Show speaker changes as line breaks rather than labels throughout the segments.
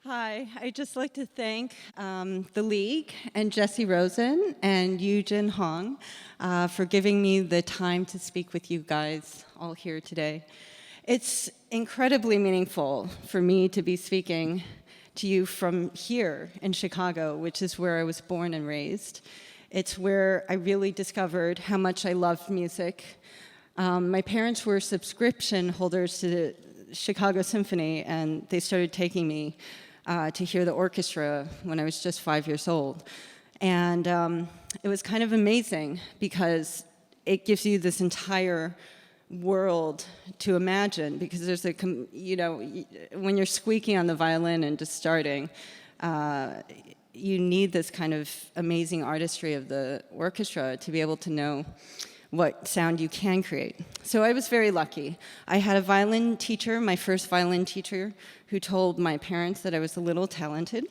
Hi, I'd just like to thank the League and Jesse Rosen and Yujin Hong for giving me the time to speak with you guys all here today. It's incredibly meaningful for me to be speaking to you from here in Chicago, which is where I was born and raised. It's where I really discovered how much I loved music. My parents were subscription holders to the Chicago Symphony, and they started taking me to hear the orchestra when I was just 5 years old. And it was kind of amazing because it gives you this entire world to imagine, because there's a, when you're squeaking on the violin and just starting, you need this kind of amazing artistry of the orchestra to be able to know what sound you can create. So I was very lucky. I had a violin teacher, my first violin teacher, who told my parents that I was a little talented.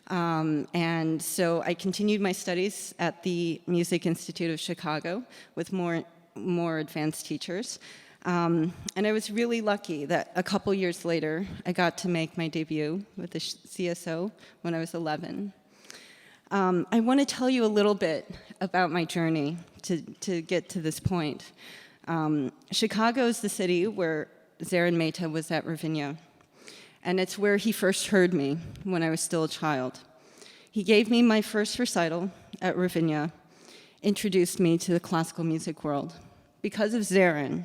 And so I continued my studies at the Music Institute of Chicago with more advanced teachers. And I was really lucky that a couple years later, I got to make my debut with the CSO when I was 11. I want to tell you a little bit about my journey to get to this point. Chicago is the city where Zarin Mehta was at Ravinia, and it's where he first heard me when I was still a child. He gave me my first recital at Ravinia, introduced me to the classical music world. Because of Zarin,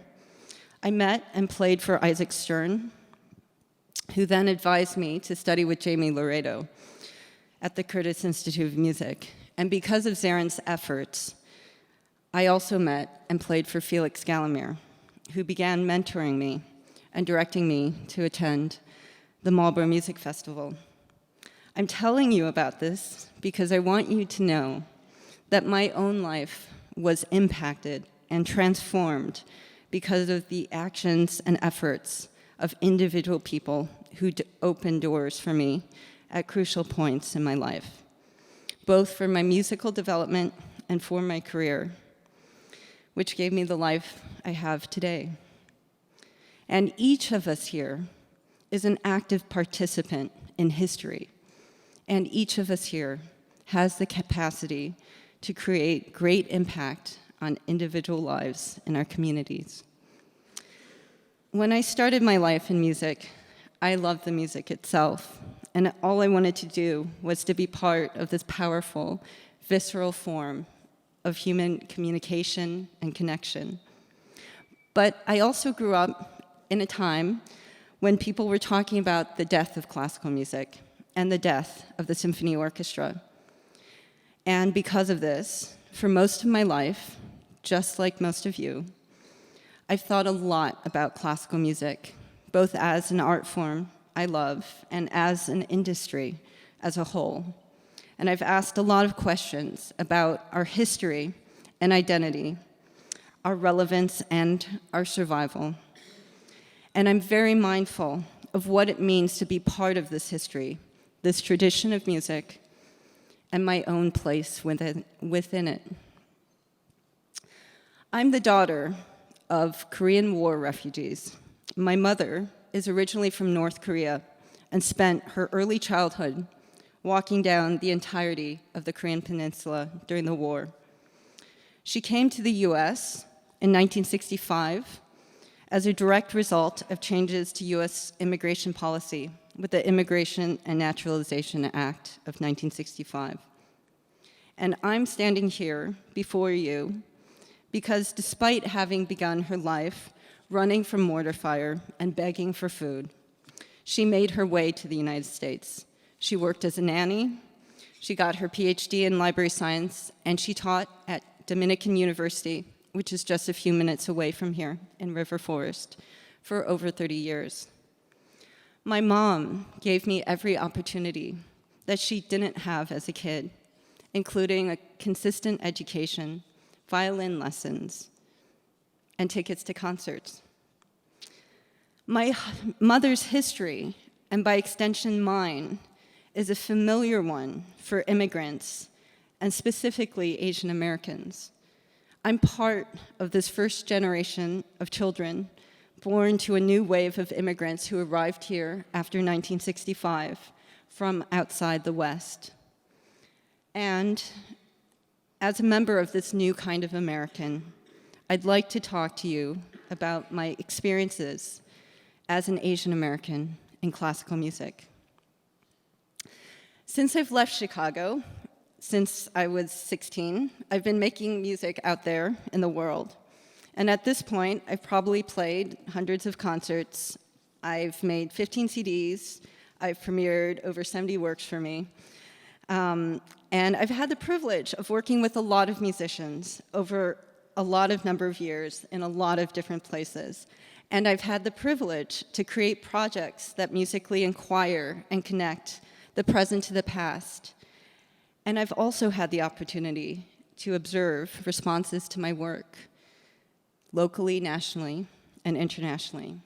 I met and played for Isaac Stern, who then advised me to study with Jamie Laredo at the Curtis Institute of Music. And because of Zarin's efforts, I also met and played for Felix Gallimere, who began mentoring me and directing me to attend the Marlborough Music Festival. I'm telling you about this because I want you to know that my own life was impacted and transformed because of the actions and efforts of individual people who opened doors for me at crucial points in my life, both for my musical development and for my career, which gave me the life I have today. And each of us here is an active participant in history, and each of us here has the capacity to create great impact on individual lives in our communities. When I started my life in music, I loved the music itself, and all I wanted to do was to be part of this powerful, visceral form of human communication and connection. But I also grew up in a time when people were talking about the death of classical music and the death of the symphony orchestra. And because of this, for most of my life, just like most of you, I've thought a lot about classical music, both as an art form I love and as an industry as a whole. And I've asked a lot of questions about our history and identity, our relevance and our survival. And I'm very mindful of what it means to be part of this history, this tradition of music, and my own place within it. I'm the daughter of Korean War refugees. My mother is originally from North Korea and spent her early childhood walking down the entirety of the Korean Peninsula during the war. She came to the US in 1965 as a direct result of changes to US immigration policy with the Immigration and Naturalization Act of 1965. And I'm standing here before you because despite having begun her life running from mortar fire and begging for food, she made her way to the United States. She worked as a nanny, she got her PhD in library science, and she taught at Dominican University, which is just a few minutes away from here in River Forest, for over 30 years. My mom gave me every opportunity that she didn't have as a kid, including a consistent education, violin lessons, and tickets to concerts. My mother's history, and by extension mine, is a familiar one for immigrants, and specifically Asian Americans. I'm part of this first generation of children born to a new wave of immigrants who arrived here after 1965 from outside the West. And as a member of this new kind of American, I'd like to talk to you about my experiences as an Asian American in classical music. Since I've left Chicago, since I was 16, I've been making music out there in the world. And at this point, I've probably played hundreds of concerts. I've made 15 CDs. I've premiered over 70 works for me. And I've had the privilege of working with a lot of musicians over a lot of number of years in a lot of different places. And I've had the privilege to create projects that musically inquire and connect the present to the past. And I've also had the opportunity to observe responses to my work, locally, nationally, and internationally.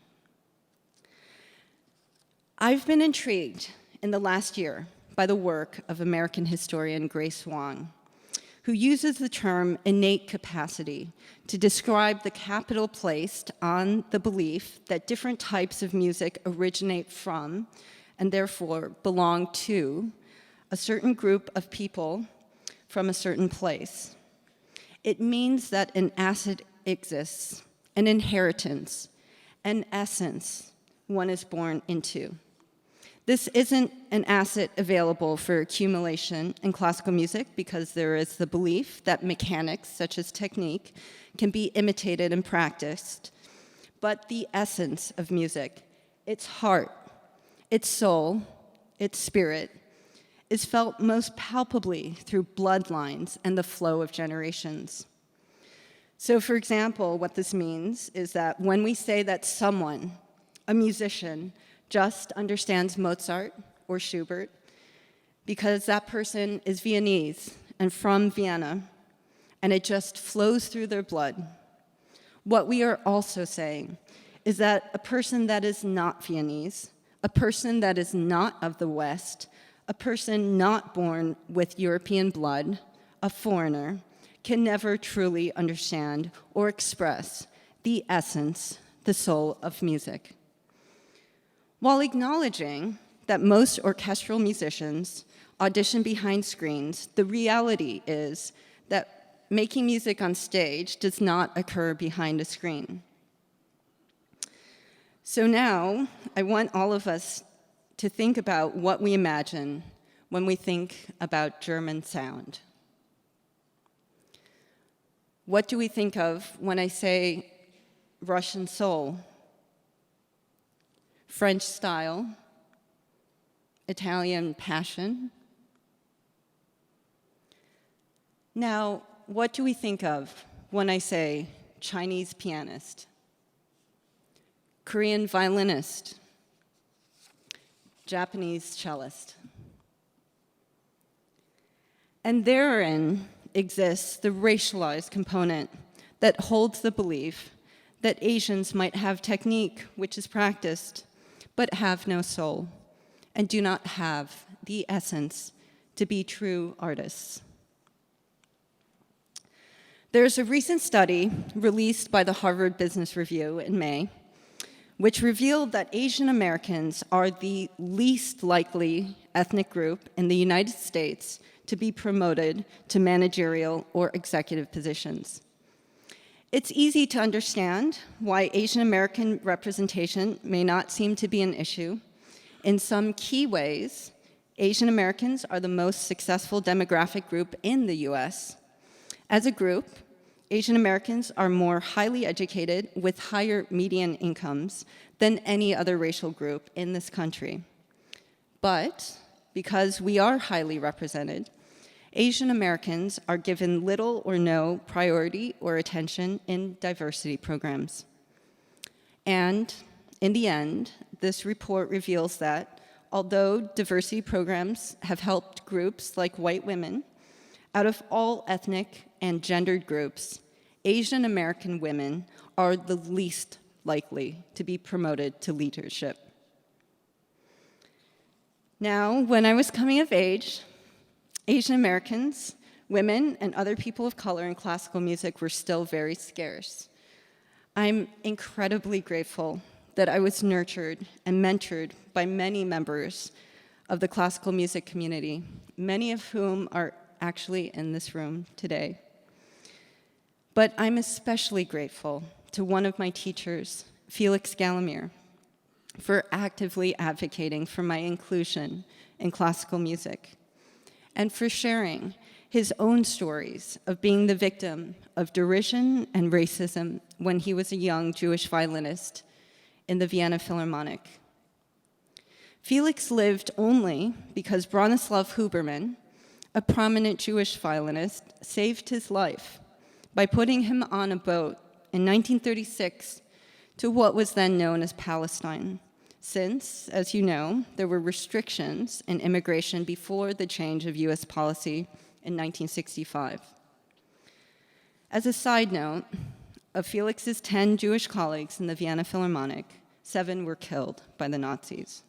I've been intrigued in the last year by the work of American historian Grace Wong, who uses the term innate capacity to describe the capital placed on the belief that different types of music originate from, and therefore belong to, a certain group of people from a certain place. It means that an asset exists, an inheritance, an essence one is born into. This isn't an asset available for accumulation in classical music because there is the belief that mechanics, such as technique, can be imitated and practiced. But the essence of music, its heart, its soul, its spirit, is felt most palpably through bloodlines and the flow of generations. So, for example, what this means is that when we say that someone, a musician, just understands Mozart or Schubert because that person is Viennese and from Vienna, and it just flows through their blood. What we are also saying is that a person that is not Viennese, a person that is not of the West, a person not born with European blood, a foreigner, can never truly understand or express the essence, the soul of music. While acknowledging that most orchestral musicians audition behind screens, the reality is that making music on stage does not occur behind a screen. So now, I want all of us to think about what we imagine when we think about German sound. What do we think of when I say Russian soul? French style, Italian passion. Now, what do we think of when I say Chinese pianist, Korean violinist, Japanese cellist? And therein exists the racialized component that holds the belief that Asians might have technique which is practiced, but have no soul, and do not have the essence to be true artists. There's a recent study released by the Harvard Business Review in May, which revealed that Asian Americans are the least likely ethnic group in the United States to be promoted to managerial or executive positions. It's easy to understand why Asian American representation may not seem to be an issue. In some key ways, Asian Americans are the most successful demographic group in the US. As a group, Asian Americans are more highly educated with higher median incomes than any other racial group in this country. But because we are highly represented, Asian Americans are given little or no priority or attention in diversity programs. And in the end, this report reveals that although diversity programs have helped groups like white women, out of all ethnic and gendered groups, Asian American women are the least likely to be promoted to leadership. Now, when I was coming of age, Asian Americans, women, and other people of color in classical music were still very scarce. I'm incredibly grateful that I was nurtured and mentored by many members of the classical music community, many of whom are actually in this room today. But I'm especially grateful to one of my teachers, Felix Gallimere, for actively advocating for my inclusion in classical music, and for sharing his own stories of being the victim of derision and racism when he was a young Jewish violinist in the Vienna Philharmonic. Felix lived only because Bronislaw Huberman, a prominent Jewish violinist, saved his life by putting him on a boat in 1936 to what was then known as Palestine, since, as you know, there were restrictions in immigration before the change of US policy in 1965. As a side note, of Felix's 10 Jewish colleagues in the Vienna Philharmonic, 7 were killed by the Nazis.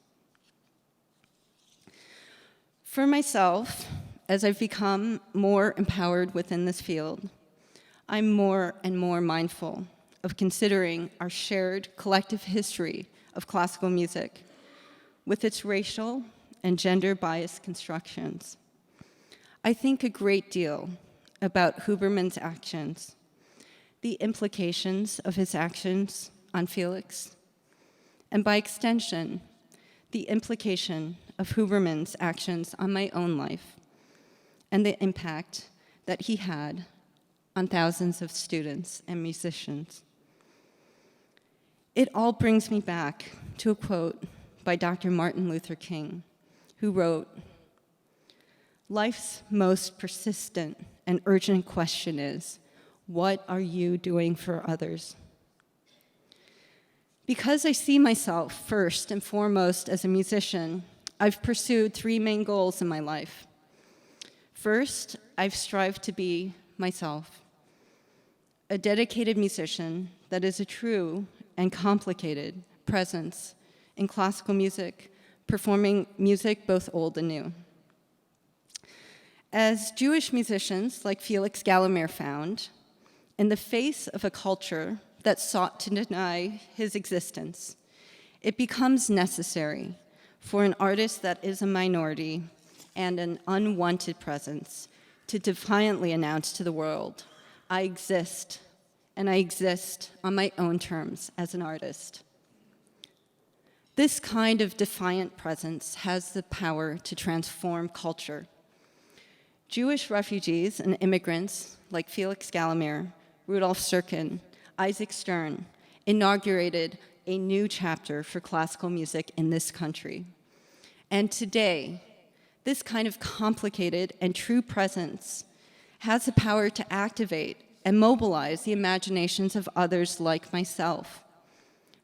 For myself, as I've become more empowered within this field, I'm more and more mindful of considering our shared collective history of classical music with its racial and gender-biased constructions. I think a great deal about Huberman's actions, the implications of his actions on Felix, and by extension, the implication of Huberman's actions on my own life, and the impact that he had on thousands of students and musicians. It all brings me back to a quote by Dr. Martin Luther King, who wrote, "Life's most persistent and urgent question is, what are you doing for others?" Because I see myself first and foremost as a musician, I've pursued 3 main goals in my life. First, I've strived to be myself, a dedicated musician that is a true and complicated presence in classical music, performing music both old and new. As Jewish musicians like Felix Gallimere found, in the face of a culture that sought to deny his existence, it becomes necessary for an artist that is a minority and an unwanted presence to defiantly announce to the world, I exist, and I exist on my own terms as an artist. This kind of defiant presence has the power to transform culture. Jewish refugees and immigrants like Felix Gallimere, Rudolf Serkin, Isaac Stern inaugurated a new chapter for classical music in this country. And today, this kind of complicated and true presence has the power to activate and mobilize the imaginations of others like myself.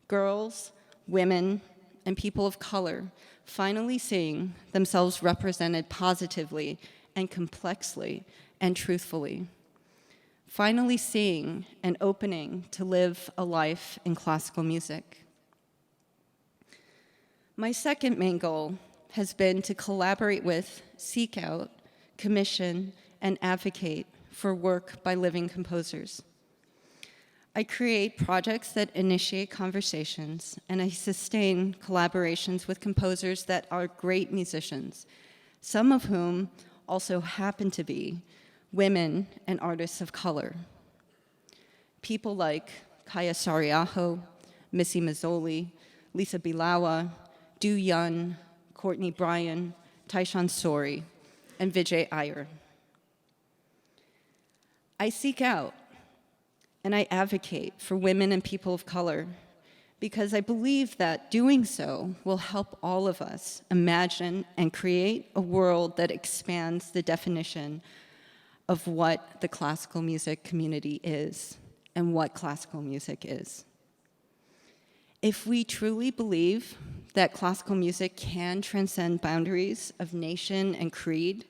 Girls, women, and people of color finally seeing themselves represented positively and complexly and truthfully. Finally seeing and opening to live a life in classical music. My second main goal has been to collaborate with, seek out, commission, and advocate for work by living composers. I create projects that initiate conversations, and I sustain collaborations with composers that are great musicians, some of whom also happen to be women and artists of color. People like Kaya Sariaho, Missy Mazzoli, Lisa Bilawa, Du Yun, Courtney Bryan, Taishan Sori, and Vijay Iyer. I seek out and I advocate for women and people of color because I believe that doing so will help all of us imagine and create a world that expands the definition of what the classical music community is and what classical music is. If we truly believe that classical music can transcend boundaries of nation and creed,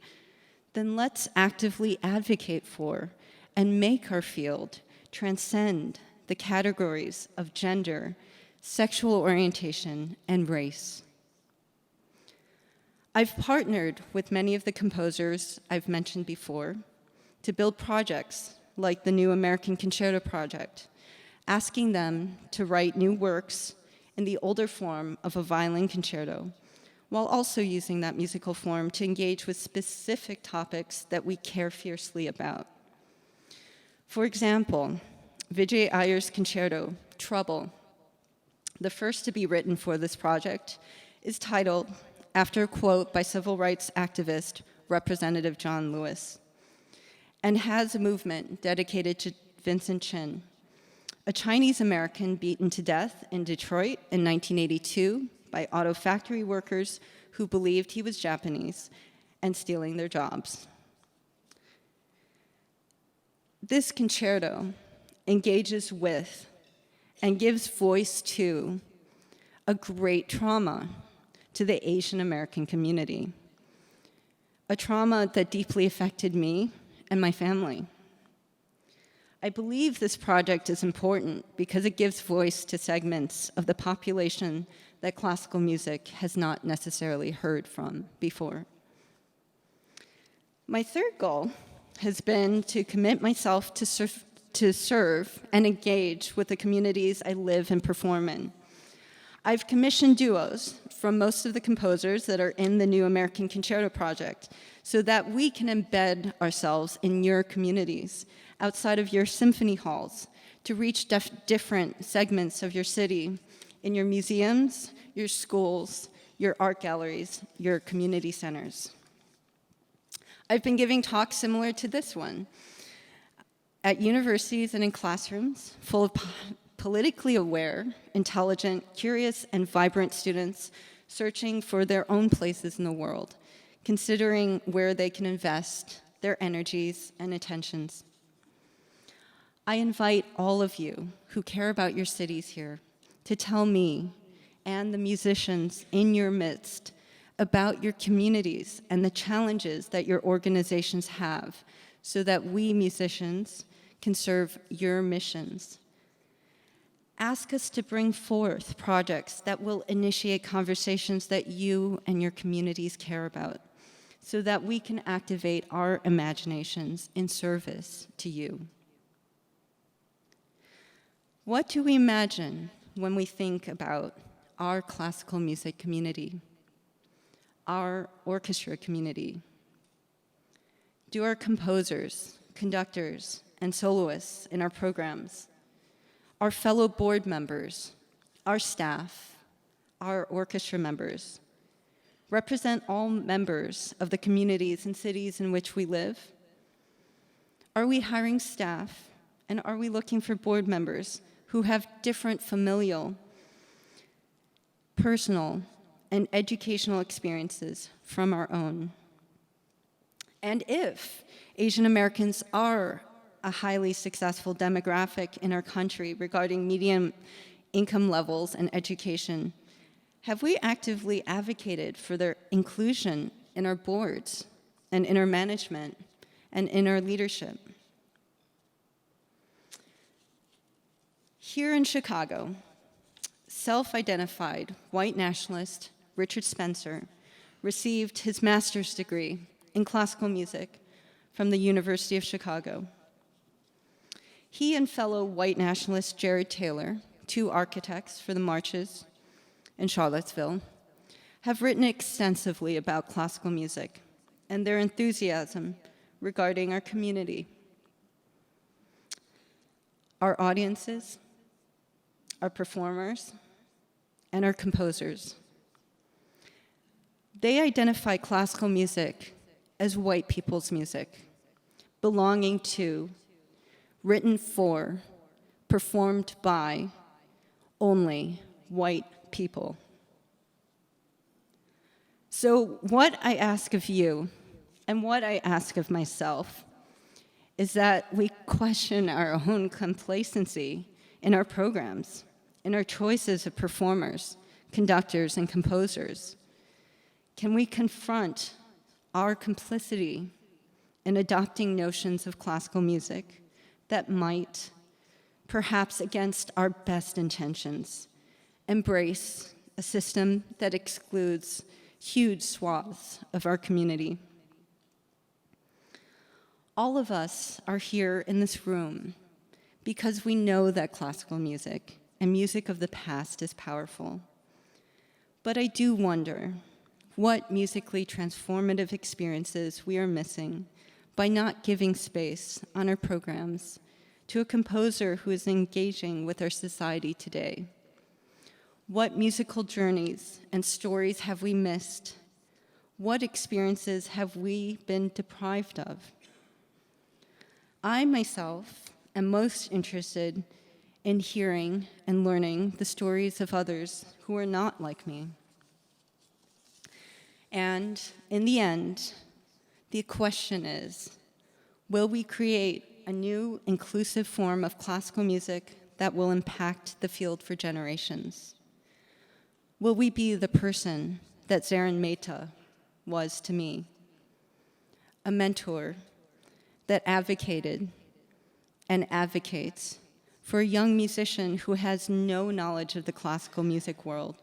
then let's actively advocate for and make our field transcend the categories of gender, sexual orientation, and race. I've partnered with many of the composers I've mentioned before to build projects like the New American Concerto Project, asking them to write new works in the older form of a violin concerto, while also using that musical form to engage with specific topics that we care fiercely about. For example, Vijay Iyer's concerto, Trouble, the first to be written for this project, is titled after a quote by civil rights activist Representative John Lewis, and has a movement dedicated to Vincent Chin, a Chinese-American beaten to death in Detroit in 1982 by auto factory workers who believed he was Japanese and stealing their jobs. This concerto engages with and gives voice to a great trauma to the Asian American community, a trauma that deeply affected me and my family. I believe this project is important because it gives voice to segments of the population that classical music has not necessarily heard from before. My third goal has been to commit myself to serve and engage with the communities I live and perform in. I've commissioned duos from most of the composers that are in the New American Concerto Project so that we can embed ourselves in your communities, outside of your symphony halls, to reach different segments of your city, in your museums, your schools, your art galleries, your community centers. I've been giving talks similar to this one at universities and in classrooms full of politically aware, intelligent, curious, and vibrant students searching for their own places in the world, considering where they can invest their energies and attentions. I invite all of you who care about your cities here to tell me and the musicians in your midst about your communities and the challenges that your organizations have so that we musicians can serve your missions. Ask us to bring forth projects that will initiate conversations that you and your communities care about so that we can activate our imaginations in service to you. What do we imagine when we think about our classical music community, our orchestra community? Do our composers, conductors, and soloists in our programs, our fellow board members, our staff, our orchestra members, represent all members of the communities and cities in which we live? Are we hiring staff, and are we looking for board members who have different familial, personal, and educational experiences from our own? And if Asian Americans are a highly successful demographic in our country regarding median income levels and education, have we actively advocated for their inclusion in our boards and in our management and in our leadership? Here in Chicago, self-identified white nationalist Richard Spencer received his master's degree in classical music from the University of Chicago. He and fellow white nationalist Jared Taylor, two architects for the marches in Charlottesville, have written extensively about classical music and their enthusiasm regarding our community, our audiences, our performers, and our composers. They identify classical music as white people's music, belonging to, written for, performed by only white people. So what I ask of you, and what I ask of myself, is that we question our own complacency in our programs, in our choices of performers, conductors, and composers. Can we confront our complicity in adopting notions of classical music that might, perhaps against our best intentions, embrace a system that excludes huge swaths of our community? All of us are here in this room because we know that classical music and music of the past is powerful. But I do wonder, what musically transformative experiences we are missing by not giving space on our programs to a composer who is engaging with our society today. What musical journeys and stories have we missed? What experiences have we been deprived of? I myself am most interested in hearing and learning the stories of others who are not like me. And in the end, the question is, will we create a new inclusive form of classical music that will impact the field for generations? Will we be the person that Zaran Mehta was to me? A mentor that advocated and advocates for a young musician who has no knowledge of the classical music world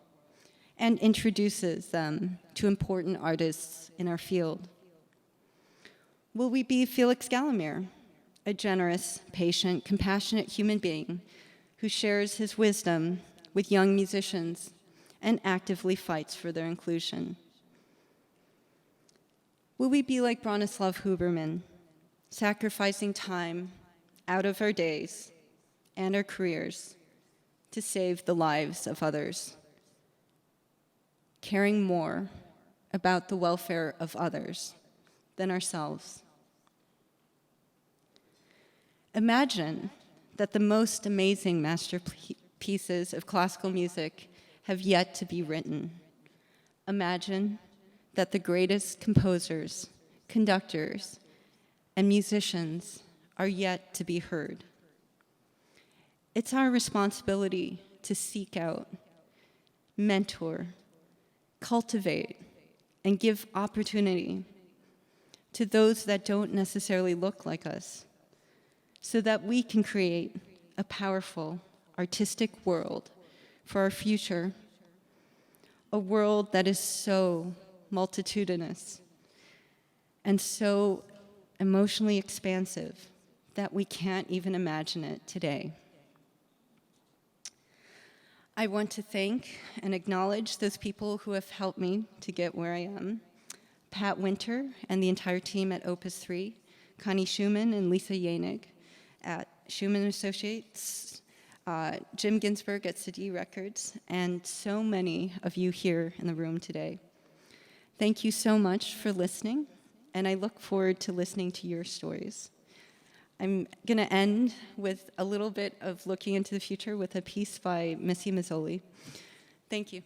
and introduces them to important artists in our field? Will we be Felix Gallimere, a generous, patient, compassionate human being who shares his wisdom with young musicians and actively fights for their inclusion? Will we be like Bronislaw Huberman, sacrificing time out of our days and our careers to save the lives of others, caring more about the welfare of others than ourselves? Imagine that the most amazing masterpieces of classical music have yet to be written. Imagine that the greatest composers, conductors, and musicians are yet to be heard. It's our responsibility to seek out, mentor, cultivate, and give opportunity to those that don't necessarily look like us, so that we can create a powerful, artistic world for our future, a world that is so multitudinous and so emotionally expansive that we can't even imagine it today. I want to thank and acknowledge those people who have helped me to get where I am: Pat Winter and the entire team at Opus 3, Connie Schumann and Lisa Yanig at Schumann Associates, Jim Ginsberg at City Records, and so many of you here in the room today. Thank you so much for listening, and I look forward to listening to your stories. I'm going to end with a little bit of looking into the future with a piece by Missy Mazzoli. Thank you.